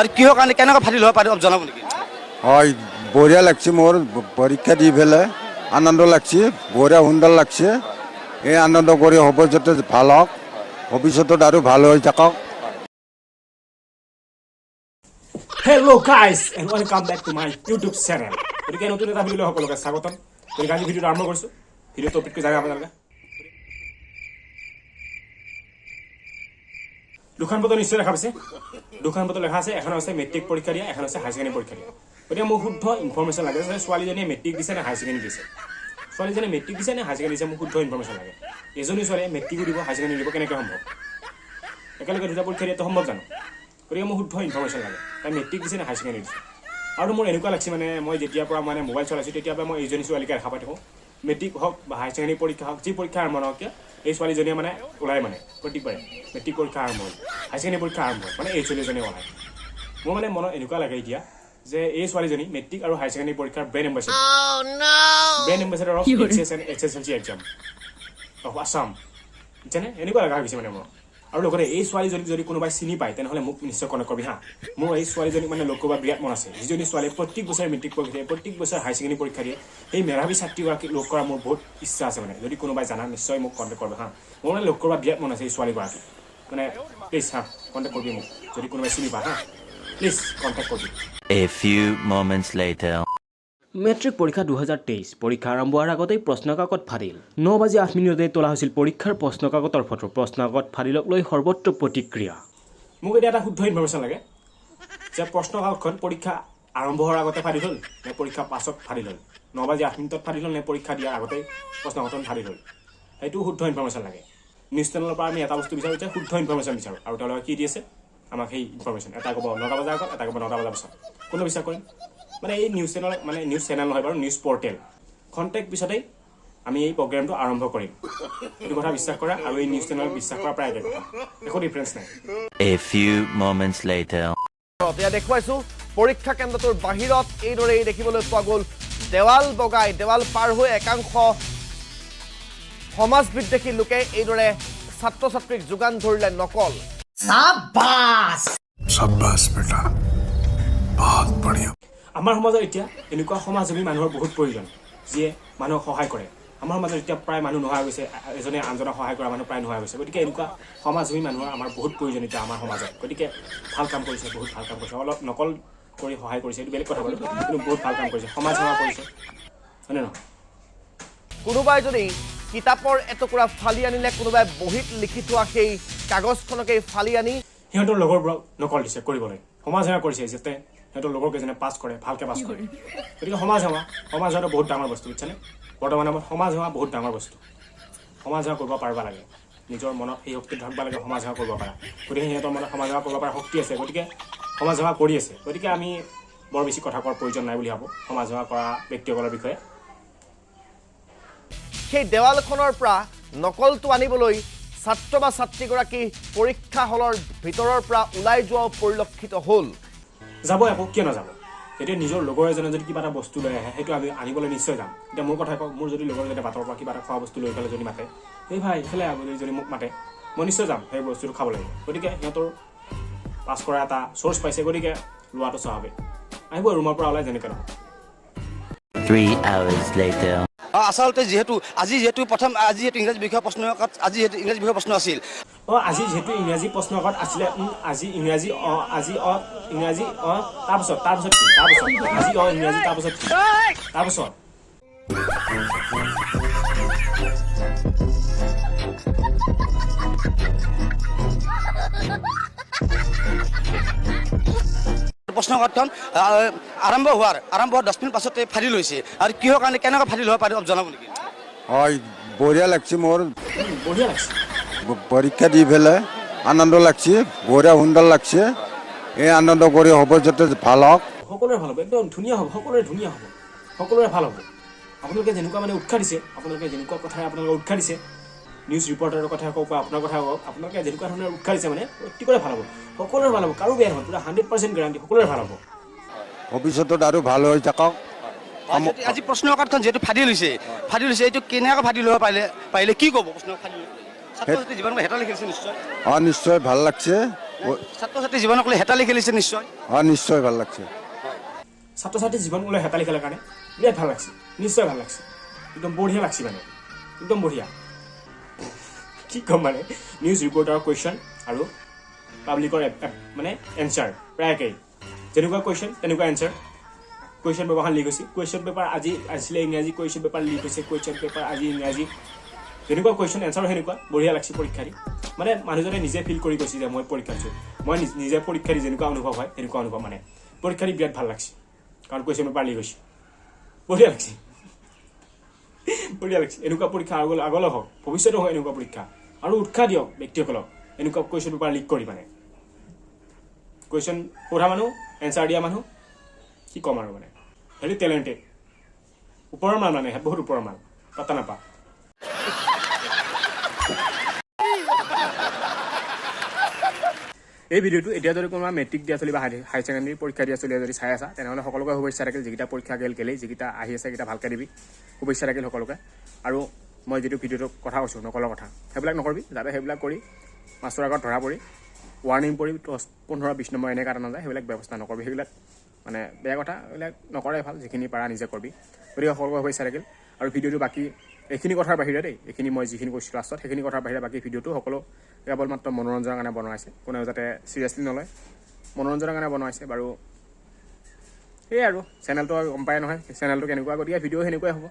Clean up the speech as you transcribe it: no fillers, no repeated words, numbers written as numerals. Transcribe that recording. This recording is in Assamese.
আৰ কিহৰ কাৰণে কেনেকৈ ফাটিল হ'ব পাৰে জনাব নেকি? হয়, বঢ়িয়া লাগছে। মোৰ পৰীক্ষা দি পেলাই আনন্দ লাগছে, বঢ়িয়া সুন্দৰ লাগছে। এই আনন্দ কৰি হ'ব যাতে ভাল হওক, ভৱিষ্যতত আৰু ভাল হৈ থাকক। Hello guys and welcome back to my YouTube channel. গতিকে নতুন এটা ভিডিঅ'লৈ সকলোকে স্বাগতম। গতিকে আজি ভিডিঅ'টো আৰম্ভ কৰিছোঁ। ভিডিঅ' টপিকটো জানে আপোনালোকে। দুখন পত্ৰ নিশ্চয় দেখা পাইছে। দুখন পত্ৰ লেখা আছে, এখন আছে মেট্ৰিক পৰীক্ষা দিয়া, এখন আছে হাই ছেকেণ্ডেৰী পৰীক্ষা দিয়া। গতিকে মোক শুদ্ধ ইনফৰমেশ্যন লাগে যে ছোৱালীজনীয়ে মেট্ৰিক দিছে নে হাই ছেকেণ্ডেৰী দিছে। ছোৱালীজনীয়ে মেট্ৰিক দিছে নে হাই ছেকেণ্ডেৰী দিছে মোক শুদ্ধ ইনফৰমেশ্যন লাগে। এজনী ছোৱালীয়ে মেট্ৰিকো দিব হাই ছেকেণ্ডেৰী দিব কেনেকৈ সম্ভৱ? একেলগে দুটা পৰীক্ষা দিয়াটো সম্ভৱ জানো? গতিকে মোক শুদ্ধ ইনফৰমেশ্যন লাগে, তাই মেট্ৰিক দিছে নে হাই ছেকেণ্ডেৰী দিছে। আৰু মোৰ এনেকুৱা লাগছে মানে মই যেতিয়াৰ পৰা মানে মোবাইল চলাইছোঁ তেতিয়াৰ পৰা মই এইজনী ছোৱালীকে দেখা পাই থাকোঁ। মেট্ৰিক হওক বা হাই ছেকেণ্ডেৰী পৰীক্ষা হওক, যি পৰীক্ষা আৰম্ভ নহওক কিয় এই ছোৱালীজনীয়ে মানে ওলাই মানে প্ৰত্যেকবাৰে মেট্ৰিক পৰীক্ষা আৰম্ভ হ'ল, হাই ছেকেণ্ডেৰী পৰীক্ষা আৰম্ভ হ'ল, মানে এই ছোৱালীজনীয়ে ওলায়। মোৰ মানে মনত এনেকুৱা লাগে এতিয়া যে এই ছোৱালীজনী মেট্ৰিক আৰু হাই ছেকেণ্ডেৰী পৰীক্ষাৰ brand ambassador of HSLC Exam of Assam, বুজিছেনে? এনেকুৱা লগা হৈ গৈছে মানে মোৰ। আৰু লগতে এই ছোৱালীজনীক যদি কোনোবাই চিনি পায় তেনেহ'লে মোক নিশ্চয় কণ্টেক্ট কৰিবি হা। মোৰ এই ছোৱালীজনীক মানে লগ কৰিব বিৰাট মন আছে। যিজনী ছোৱালীয়ে প্ৰত্যেক বছৰে মেট্ৰিক পৰীক্ষা দিয়ে, প্ৰত্যেক বছৰে হাই ছেকেণ্ডেৰী পৰীক্ষা দিয়ে, সেই মেধাৱী ছাত্ৰীগৰাকীক লগ কৰাৰ মোৰ বহুত ইচ্ছা আছে মানে। যদি কোনোবাই জানা নিশ্চয় মোক কণ্টেক্ট কৰিবা হা। মোৰ মানে লগ কৰিব বিৰাট মন আছে এই ছোৱালীগৰাকীক, মানে প্লিজ হা কণ্টেক্ট কৰিবি মোক যদি কোনোবাই চিনি পায় হা, প্লিজ কণ্টেক্ট কৰিবি। A few moments later. Matric পৰীক্ষা 2023 পৰীক্ষা আৰম্ভ হোৱাৰ আগতেই প্ৰশ্নকাকত ফাদিল। 9:08 তোলা হৈছিল পৰীক্ষাৰ প্ৰশ্নকাকতৰ ফটো। প্ৰশ্নকাকত ফাদিলক লৈ সৰ্বত্ৰ প্ৰতিক্ৰিয়া। মোক এতিয়া এটা শুদ্ধ ইনফৰমেশ্যন লাগে যে প্ৰশ্নকাকতখন পৰীক্ষা আৰম্ভ হোৱাৰ আগতে ফাদিল হ'ল নে পৰীক্ষা পাছত ফাদিল হ'ল, 9:08 ফাদিল হ'ল নে পৰীক্ষা দিয়াৰ আগতেই প্ৰশ্নকাকতখন ফাদিল হ'ল, সেইটো শুদ্ধ ইনফৰমেশ্যন লাগে। নিউজ চেনেলৰ পৰা আমি এটা বস্তু বিচাৰোঁ যে শুদ্ধ ইনফৰমেশ্যন বিচাৰোঁ, আৰু তেওঁলোকে কি দি আছে আমাক সেই ইনফৰমেশ্যন। এটা ক'ব 9টা বজাৰ আগত, এটা ক'ব 9টা বজাৰ পাছত। কোনো বিশ্বাস কৰিম মানে এই নিউজ চেনেল, মানে নিউজ চেনেল নহয় বাৰু, নিউজ পৰ্টেল খন্তেক পিছতেই আমি এই প্ৰগ্ৰেমটো আৰম্ভ কৰিম। এইটো কথা বিশ্বাস কৰা আৰু এই নিউজ চেনেল বিশ্বাস কৰা প্ৰায় একে কথা, একো ডিফাৰেঞ্চ নাই। A few moments later. এতিয়া দেখুৱাইছোঁ পৰীক্ষা কেন্দ্ৰটোৰ বাহিৰত এইদৰেই দেখিবলৈ পোৱা গ'ল দেৱাল বগাই, দেৱাল পাৰ হৈ একাংশ সমাজ বিদ্বেষী লোকে এইদৰে ছাত্ৰ ছাত্ৰীক যোগান ধৰিলে নকল। আমাৰ সমাজত এতিয়া এনেকুৱা সমাজসেৱী মানুহৰ বহুত প্ৰয়োজন, যিয়ে মানুহক সহায় কৰে। আমাৰ সমাজত এতিয়া প্ৰায় মানুহ নোহোৱা গৈছে, এজনে আনজনক সহায় কৰা মানুহ প্ৰায় নোহোৱা গৈছে। গতিকে এনেকুৱা সমাজসেৱী মানুহৰ আমাৰ বহুত প্ৰয়োজন এতিয়া আমাৰ সমাজত। গতিকে ভাল কাম কৰিছে, বহুত ভাল কাম কৰিছে। অলপ নকল কৰি সহায় কৰিছে এইটো বেলেগ কথা বাৰু, কিন্তু বহুত ভাল কাম কৰিছে, সমাজ সেৱা কৰিছে, হয়নে নহয়? কোনোবাই যদি কিতাপৰ এটুকুৰা ফালি আনিলে, কোনোবাই বহীত লিখি থোৱা সেই কাগজখনকেই ফালি আনি সিহঁতৰ লগৰবোৰক নকল দিছে কৰিবলৈ, সমাজ সেৱা কৰিছে যাতে সিহঁতৰ লগৰ কেইজনে পাছ কৰে, ভালকৈ পাছ কৰে। গতিকে সমাজ সেৱাটো বহুত ডাঙৰ বস্তু, বুজিছেনে? বৰ্তমান সময়ত সমাজ সেৱা বহুত ডাঙৰ বস্তু। সমাজ সেৱা কৰিব পাৰিব লাগে, নিজৰ মনত সেই শক্তি থাকিব লাগে, সমাজ সেৱা কৰিব পাৰা। গতিকে সিহঁতৰ মনত সমাজ সেৱা কৰিব পৰা শক্তি আছে, গতিকে সমাজ সেৱা কৰি আছে। গতিকে আমি বৰ বেছি কথা কোৱাৰ প্ৰয়োজন নাই বুলি ভাবোঁ সমাজ সেৱা কৰা ব্যক্তিসকলৰ বিষয়ে। সেই দেৱালখনৰ পৰা নকলটো আনিবলৈ ছাত্ৰ বা ছাত্ৰীগৰাকী পৰীক্ষা হলৰ ভিতৰৰ পৰা ওলাই যোৱাও পৰিলক্ষিত হ'ল। যাব আকৌ, কিয় নাযাব? এতিয়া নিজৰ লগৰ এজনে যদি কিবা এটা বস্তু লৈ আহে সেইটো আমি আনিবলৈ নিশ্চয় যাম। এতিয়া মোৰ কথা কওঁ, মোৰ যদি লগৰ এজনে বাটৰ পৰা কিবা এটা খোৱা বস্তু লৈ পেলাই যদি মাতে, এই ভাই এইফালে যদি মোক মাতে, মই নিশ্চয় যাম সেই বস্তুটো খাব লাগিব। গতিকে সিহঁতৰ পাছ কৰা এটা চ'ৰ্চ পাইছে, গতিকে লোৱাটো স্বাভাৱিক। আহিব ৰুমৰ পৰা ওলাই যেনেকৈ নহওক। 3 hours later. আচলতে আজি যিহেতু ইংৰাজী বিষয়ৰ প্ৰশ্ন আছিল। আজি যিহেতু ইংৰাজী প্ৰশ্নকাকত আছিলে, আজি ইংৰাজী তাৰপিছত কি? আজি ইংৰাজী তাৰপিছত কি? তাৰপিছত প্ৰশ্নকাকতখন আৰম্ভ হোৱাৰ 10 মিনিট পাছতে ফাদিল হৈছে। আৰু কিহৰ কাৰণে কেনেকৈ ফাদিল হ'ব পাৰে জনাব নেকি? হয়, বঢ়িয়া লাগছে। মোৰ বঢ়িয়া লাগিছে। পৰীক্ষা দি পেলাই আনন্দ লাগছে, বঢ়িয়া সুন্দৰ লাগছে। এই আনন্দ কৰি হ'ব যাতে ভাল হওক। সকলোৰে ভাল হ'ব, একদম ধুনীয়া হ'ব, সকলোৰে ধুনীয়া হ'ব, সকলোৰে ভাল হ'ব। আপোনালোকে যেনেকুৱা মানে উৎসাহ দিছে, আপোনালোকে যেনেকুৱা কথাই আপোনালোকে উৎসাহ দিছে, নিউজ ৰিপৰ্টাৰৰ কথা কওক বা আপোনাৰ কথা কওক, আপোনালোকে যেনেকুৱা ধৰণৰ উৎসাহ দিছে মানে অতিকৰে ভাল হ'ব, সকলোৰে ভাল হ'ব, কাৰো বেয়া নহয়, পুৰা 100% গেৰাণ্টি, সকলোৰে ভাল হ'ব। ভৱিষ্যতত আৰু ভাল হৈ থাকক। আজি প্ৰশ্নকাকতখন যিহেতু ফাদিল হৈছে, এইটো কেনেকৈ ফাদিল হ'ব পাৰিলে কি ক'ব? প্ৰশ্ন ফাদিল ছাত্ৰ ছাত্ৰী জীৱনত হেতা লিখিছে নিশ্চয়। নিশ্চয় ভাল লাগছে। ছাত্ৰ ছাত্ৰী জীৱনক লৈ হেতালি খেলিছে নিশ্চয় নিশ্চয় ভাল লাগছে ছাত্ৰ ছাত্ৰীৰ জীৱন ওলাই হেতালি খেলাৰ কাৰণে বিৰাট ভাল লাগছে নিশ্চয় ভাল লাগছে একদম বঢ়িয়া লাগছে মানে একদম বঢ়িয়া কি ক'ম মানে নিউজ ৰিপৰ্টাৰৰ কুৱেশ্যন আৰু পাব্লিকৰ মানে এনচাৰ প্ৰায় একেই যেনেকুৱা কুৱেশ্যন তেনেকুৱা এনচাৰ কুৱেশ্যন পেপাৰখন লিক হৈছে কুৱেশ্যন পেপাৰ আজি আছিলে ইংৰাজী কুৱেশ্যন পেপাৰ লিক হৈছে কুৱেশ্যন পেপাৰ আজি ইংৰাজী যেনেকুৱা কুৱেশ্যন এনচাৰো সেনেকুৱা বঢ়িয়া লাগছে পৰীক্ষা দি মানে মানুহজনে নিজে ফিল কৰি গৈছে যে মই পৰীক্ষা দিছোঁ মই নিজে পৰীক্ষা দি যেনেকুৱা অনুভৱ হয় তেনেকুৱা অনুভৱ মানে পৰীক্ষা দি বিৰাট ভাল লাগছে কাৰণ কুৱেশ্যন পেপাৰ লিক হৈছে বঢ়িয়া লাগছে বঢ়িয়া লাগছে এনেকুৱা পৰীক্ষা আগলৈ হওক ভৱিষ্যতেও হয় এনেকুৱা পৰীক্ষা আৰু উৎসাহ দিয়ক ব্যক্তিসকলক এনেকুৱা কুৱেশ্যন পেপাৰ লিক কৰি মানে কুৱেশ্যন পঢ়া মানুহ এনচাৰ দিয়া মানুহ কি ক'ম আৰু মানে ভেৰি টেলেণ্টেড ওপৰৰ মাল মানে বহুত ওপৰৰ মাল পাতা নাপা এই ভিডিঅ'টো এতিয়া যদি কোনোবা মেট্ৰিক দিয়া চলি বা হাই ছেকেণ্ডেৰী পৰীক্ষা দিয়া চলি যদি চাই আছা তেনেহ'লে সকলোকে শুভেচ্ছা থাকিল যিকেইটা পৰীক্ষা গেলেই যিকেইটা আহি আছে সেইকেইটা ভালকৈ দিবি শুভেচ্ছা থাকিল সকলোকে আৰু মই যিটো ভিডিঅ'টোৰ কথা কৈছোঁ নকলৰ কথা সেইবিলাক নকৰিবি যাতে সেইবিলাক কৰি মাষ্টৰৰ আগত ধৰা পৰি ৱাৰ্ণিং পৰি 15-20 নম্বৰ এনেকৈ কাটা নাযায় সেইবিলাক ব্যৱস্থা নকৰিবি সেইবিলাক মানে বেয়া কথা এইবিলাক নকৰাই ভাল যিখিনি পাৰা নিজে কৰিবি গতিকে সকলোকে শুভেচ্ছা থাকিল আৰু ভিডিঅ'টো বাকী এইখিনি কথাৰ বাহিৰে দেই এইখিনি মই যিখিনি কৈছোঁ লাষ্টত সেইখিনি কথাৰ বাহিৰে বাকী ভিডিঅ'টো সকলো কেৱল মাত্ৰ মনোৰঞ্জনৰ কাৰণে বনোৱাইছে কোনেও যাতে চিৰিয়াছলি নলয় মনোৰঞ্জনৰ কাৰণে বনোৱাইছে বাৰু সেয়াই আৰু চেনেলটো গম পায় নহয় চেনেলটো কেনেকুৱা গতিকে ভিডিঅ' সেনেকুৱাই হ'ব